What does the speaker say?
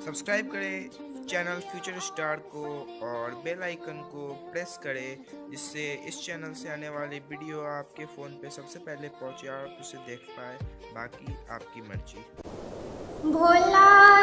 Subscribe करें channel future star को और बेल आइकन को प्रेस करें, जिससे इस चैनल से आने वाली वीडियो आपके फ़ोन पे सबसे पहले पहुंचे, आप उसे देख पाए। बाकी आपकी मर्जी। भोला